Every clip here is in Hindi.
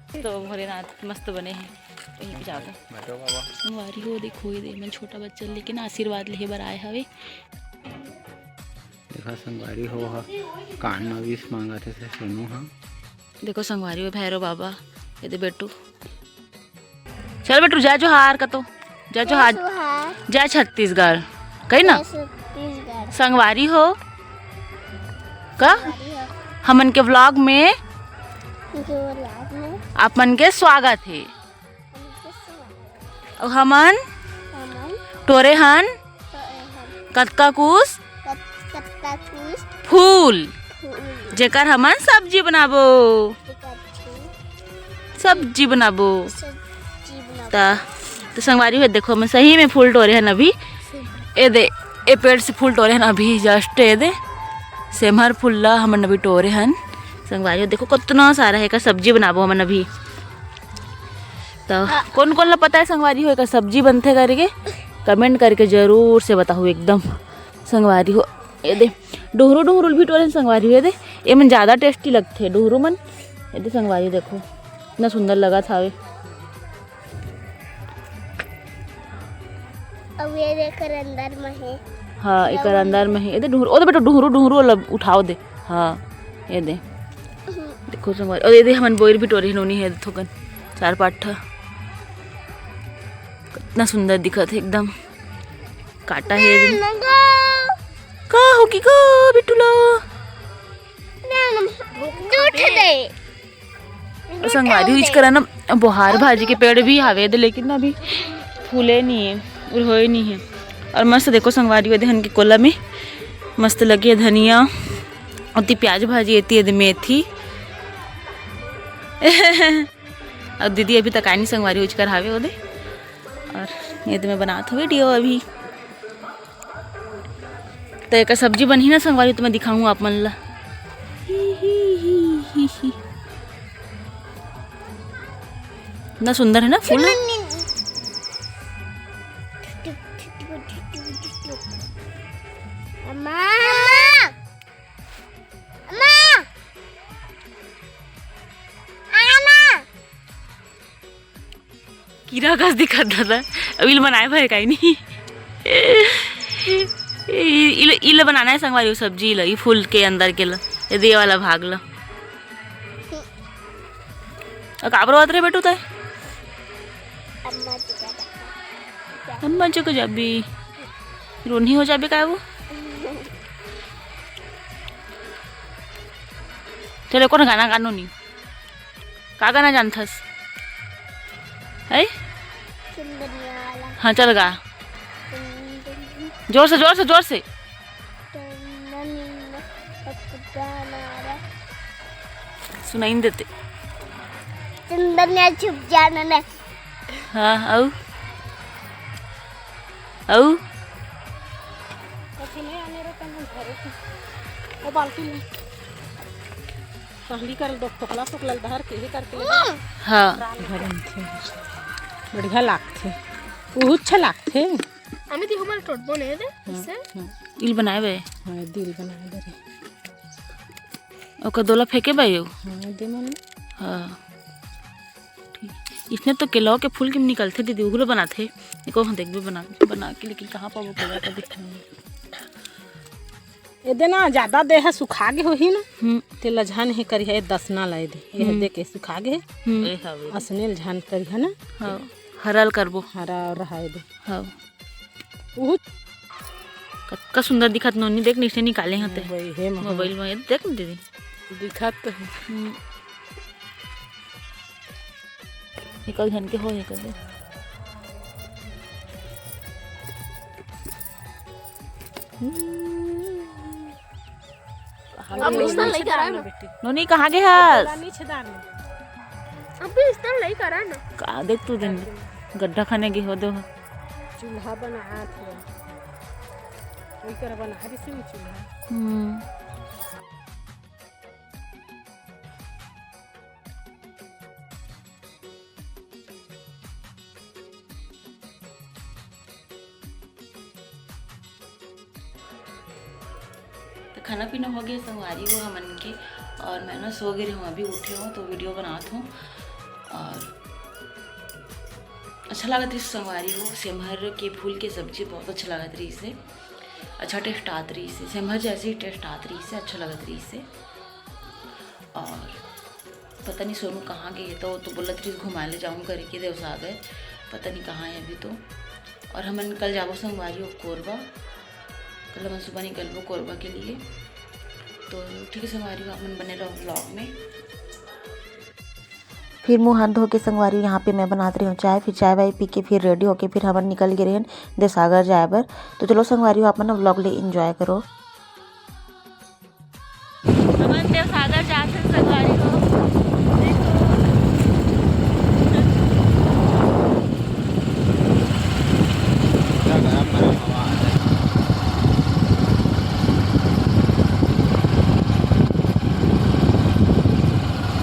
तो भोलेनाथ मस्त बने हैं। कहीं भी जाकर संगवारी हो देखो ये मैं छोटा बच्चा लेकिन आशीर्वाद ले बर आए हवे। देखा संगवारी हो हा कान में विष मांगा थे सोनू हा। देखो संगवारी हो भैरव बाबा ये दे बेटू चल बेटू जा जो हार का तो जा जो हार जा छत्तीसगढ़ कही ना संगवारी हो का हमन के व्लॉग में आप मन के स्वागत है और हमन टोरे हन कतका कुछ फूल जेकर हमन सब्जी बनाबो तो संगवारी हुए देखो मैं सही में फूल टोरे हन अभी ए दे ए पेड़ से फूल टोरे हन अभी जस्ट ए दे सेमहर फूल हमन अभी टोरे हन। संगवारी देखो कितना सारा है का सब्जी बनाबो हमन अभी तो कौन कौन ला पता है संगवारी हो का सब्जी बनते करके कमेंट करके जरूर से बताओ एकदम। संगवारी हो ये दे डोहरू डोहरू भी टोरे संगवारी हो ये दे ये मन ज़्यादा टेस्टी लगते है डोहरू मन ये दे संगवारी देखो इतना सुंदर लगा था वे। अब ये देकर अंदर में है हाँ एक अंदर में है ये दे डोहरू ओ दे बेटा डोहरू डोहरू उठाओ दे हाँ ये दे देखो संगवारी और ये दे हमन बोइर भी टोरे नोनी है थोकन 4-5 कितना सुंदर दिखत है एकदम काटा है का होगी का बिटुला संगवारी हुई करा ना बुहार भाजी के पेड़ भी हावे दे लेकिन अभी फूले नहीं है और होए नहीं है। और मस्त देखो संगवारी वे धन के कोला में मस्त लगी है धनिया और प्याज भाजी एती है मेथी और दीदी अभी तक आई नहीं संगवारी उच कर हावे ओदे और ये तो मैं बनाता हूँ वीडियो अभी तो एक सब्जी बनी ना संगवारी तो मैं दिखाऊँ आप मन ला इतना सुंदर है ना फूल कीड़ा घास दिखा था अभी बनाए भाई कहीं नहीं इले बनाना है संगवारी सब्जी ला फूल के अंदर के ला ये वाला भाग ला काबर बात रहे बेटू ताई अम्मा जी को जाबी रोनी हो जाबे का वो चलो कौन गाना गानो नहीं का गाना जानथस है हाँ चल गा जोर से जोर से जोर से सुनाई नहीं देते छुप जाना ना हाँ औ औ हाँ बढ़िया लागथे बहुत अच्छा लागथे हमें दी हमारे टोट बने दे इससे इल बनाए बे हाँ दिल बनाए दे ओका दोला फेंके बे यो हाँ दे मन हाँ ठीक इसने तो केला के फूल के निकलते दीदी उगलो बनाते एको हम देख भी बना के लेकिन कहाँ पाबो केला का दिखता ये दे ना ज्यादा दे है सुखा गे होही ना ते लझान है करी है 10 ना लाई दे ये दे के सुखा गे असनेल झान करी है ना हाँ हरल करबो हरा रहा दे हाँ बहुत का सुंदर दिखत नोनी देख नीचे निकाले हते है मोबाइल में देख दीदी दिखत है निकल धन के हो निकल दे अब इस्ता नहीं करा ना नोनी कहाँ गए हाल नीचे दार में अब भी इस्ता नहीं करा ना का देख तू दिन गड्ढा खाने की हो दो चूल्हा बनाया थे वही कर बना रही थी चूल्हा तो खाना पीना हो गया संगवारी हो हमन के और मैं ना सो गई हूँ अभी उठे हूँ तो वीडियो बनाता हूँ और अच्छा लगा थी संगवारी हो। सेमहर के फूल की सब्जी बहुत अच्छा लगा रही से, अच्छा टेस्ट आत रही से, सेमहर जैसी टेस्ट आत रही से, अच्छा लगत रही से। और पता नहीं सोनू कहाँ गई है, तो बोलत रही घुमाए ले जाऊँ करके देवसागर, पता नहीं कहाँ है अभी तो। और हमन कल जाबो संगवारी हो कोरबा, कल हम सुबह निकलबो कोरबा के लिए। तो ठीक है संगवारी हो, अपन बने रहो ब्लॉग में। फिर मुँह हाथ धो के संगवारी यहाँ पे मैं बनाती रही हूँ चाय। फिर चाय वाय पी के फिर रेडी होके फिर हमन निकल गए रहन देवसागर जाए बर। तो चलो संगवारी हो, अपन व्लॉग ले एंजॉय करो। हमन देवसागर जाते संगवारी हो।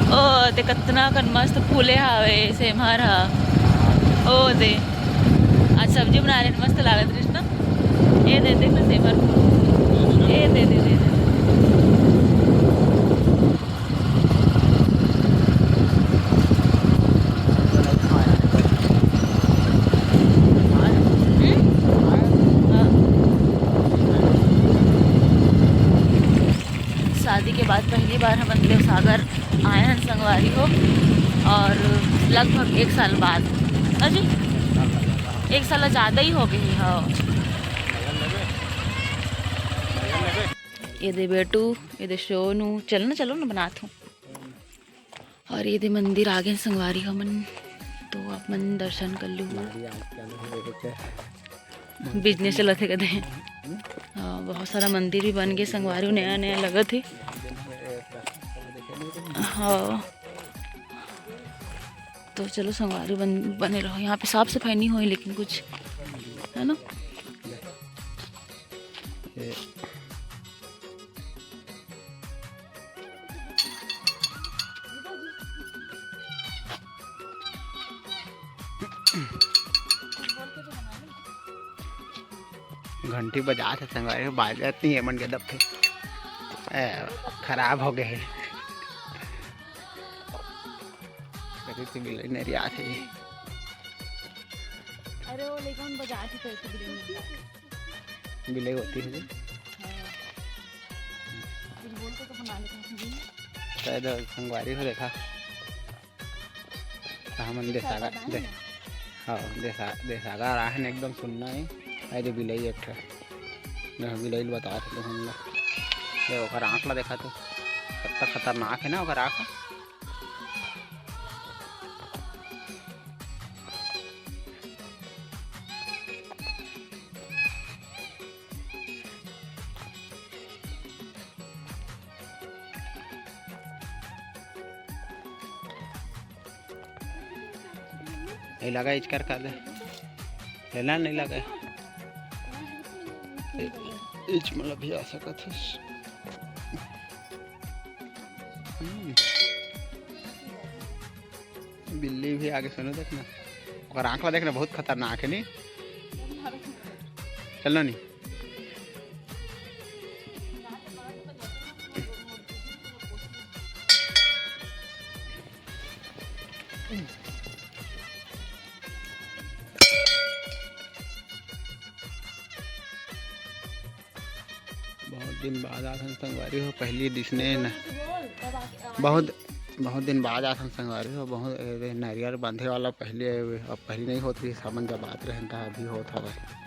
ओ ते कितना कन मस्त फूले हावे सेमहर हा। ओ दे आज सब्जी बना रहे मस्त लागत रही ना। ये दे देख ना सेमहर फूल, ये दे दे दे, दे। शादी के बाद पहली बार हम देवसागर आए हैं संगवारी हो, और लगभग 1 साल बाद। अजी 1 साल ज़्यादा ही हो गई। हाँ ये दे बेटू, ये दे सोनू, चलो ना बनात हूँ। और ये दे मंदिर आ गए संगवारी हो मन, तो आप मन दर्शन कर लूँ। बिजनेस चलत है कदे। हाँ बहुत सारा मंदिर भी बन गए संगवारी, नया नया लगत है। हाँ तो चलो संगवारी बने रहो। यहाँ पे साफ सफाई नहीं हुई लेकिन कुछ है ना। घंटी बजा थे संगवारी बाज जाती है मन के दफे खराब हो गए। बिल्ली नहीं आती। अरे वो लेकिन बजाती तो बिल्ली होती है बोलते तो बना लेते हैं। शायद संगवारी को देखा हमन देसागर हाँ देसागर आहन एकदम सुनना है। अरे बिल्ली एक ठा बिल्ली बता थे हम लोग आँख ला देखा तो कितना खतरनाक है ना ओकर आँख। नहीं लगा इचकर कर दे लेना नहीं लगा इच मतलब भी आ सकत है। बिल्ली भी आगे सुनो देखना और आँख ला देखना बहुत खतरनाक है। नहीं चलो नहीं बहुत दिन बाद आसन संगवारी हो पहली दिसने न बहुत दिन बाद आसन संगवारी हो। बहुत नारियल बांधे वाला पहले अब पहले नहीं होती सामान जब बात रहन था अभी होता है।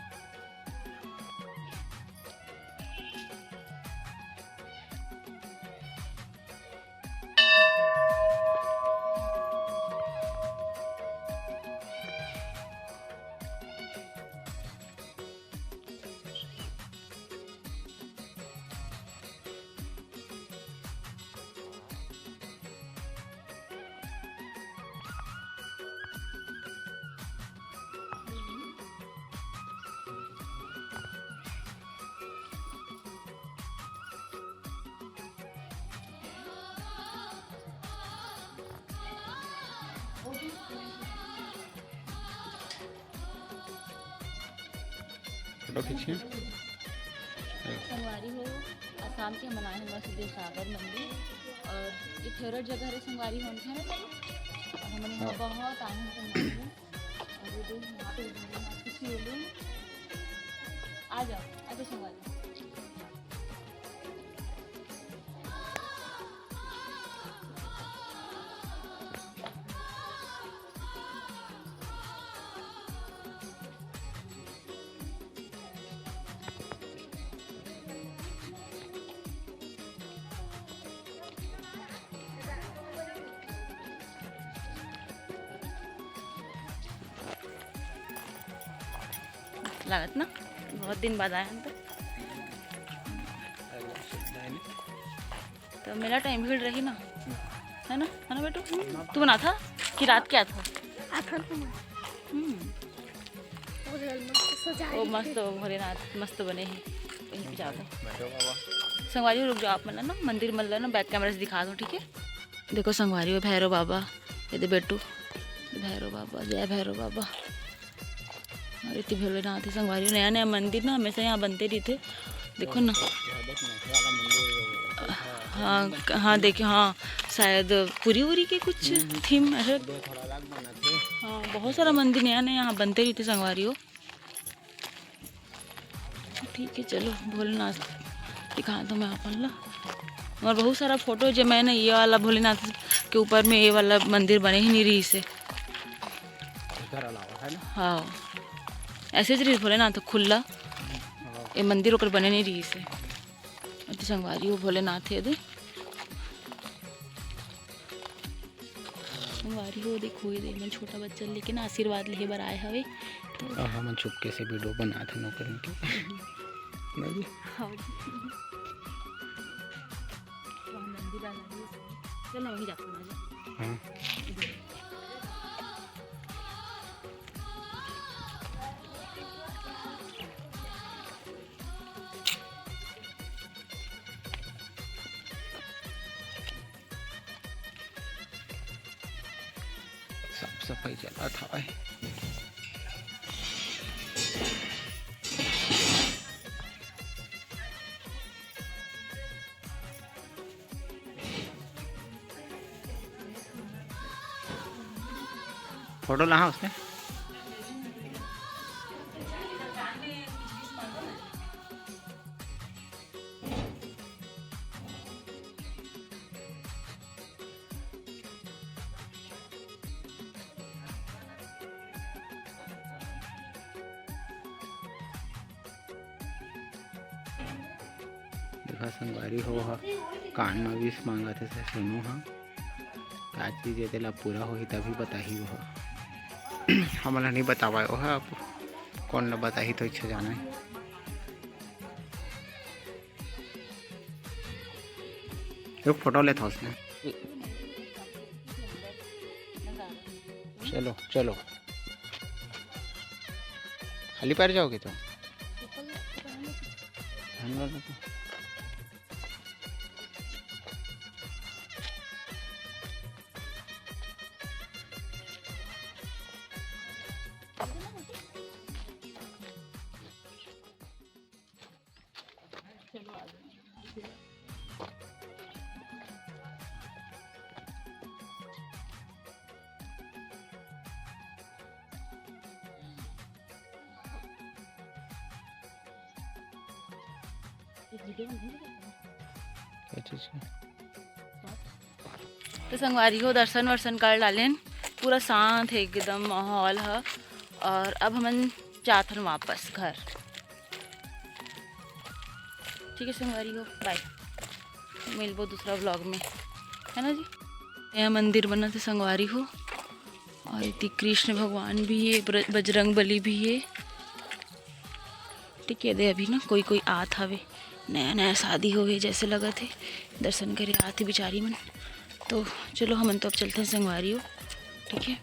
फोटो खींचिए। संगवारी हो आसाम के मनाए हैं मस्त देवसागर मंदिर, और ये फेवरेट जगह है संगवारी हो। हमने यहाँ बहुत आनंद संगवारी हो। और ये देख यहाँ पे भोलेनाथ की शिवलिंग। आ जाओ संगवारी। लागत ना बहुत दिन बाद आए हम तो मेरा टाइम भीड़ रही ना, है ना बेटू? तू बना था कि रात क्या था? ओ मस्त भोलेनाथ मस्त बने हैं। कहीं पे जाओ संगवारी रुक जाओ आप, मतलब ना मंदिर मतलब ना बैक कैमरा से दिखा दो, ठीक है? देखो संगवारी हो भैरव बाबा, ये दे बेटू भैरव बाबा, जय भैरव बाबा। और इतनी भोलेनाथ है संगवारी। नया नया मंदिर ना हमेशा यहाँ बनते रही थे, देखो ना। हाँ हाँ देखिए, हाँ शायद पूरी उरी के कुछ थीम ऐसे। हाँ बहुत सारा मंदिर नया नया यहाँ बनते रही थे संगवारी हो। ठीक है चलो भोलेनाथ दिखा दो मैं अपन ला। और बहुत सारा फोटो जो मैंने ये वाला भोलेनाथ के ऊपर में ये वाला मंदिर बने ही नहीं रही से। हाँ ऐसे ही भोलेनाथ तो खुला ये मंदिर ऊपर बने नहीं रही से। तो संगवारी हो भोलेनाथ है दे संगवारी हो। देखो ये मैं छोटा बच्चा लेकिन आशीर्वाद ले बर आए हवे तो हम चुपके से वीडियो बनाते नौकरी के। हाँ मंदिर चल ना वहीं जाते हैं। साफ सफाई चला था भाई। फोटो ला उसने देखा संगवारी हो हा कान में विष मांगा थे से सुनो हाँ क्या चीज़ ये तेला पूरा हो तभी बताही वो हमला नहीं बतावा वो है कौन न बताही तो इच्छा जाना है। एक फोटो लेता उसने। चलो चलो खाली पैर जाओगे तो तो संगवारी हो दर्शन वर्शन कर डालें, पूरा शांत है एकदम माहौल है। और अब हम जाते हैं वापस घर। ठीक है संगवारी हो बाय, मिलबो दूसरा व्लॉग में, है ना जी। नया मंदिर बना था संगवारी हो और इतनी कृष्ण भगवान भी है, बजरंग बली भी है। ठीक है दे अभी ना कोई कोई आत हवे, नया नया शादी हो गई जैसे लगा थे, दर्शन करे आते बेचारी मन। तो चलो हम तो अब चलते हैं संगवारी हो, ठीक है।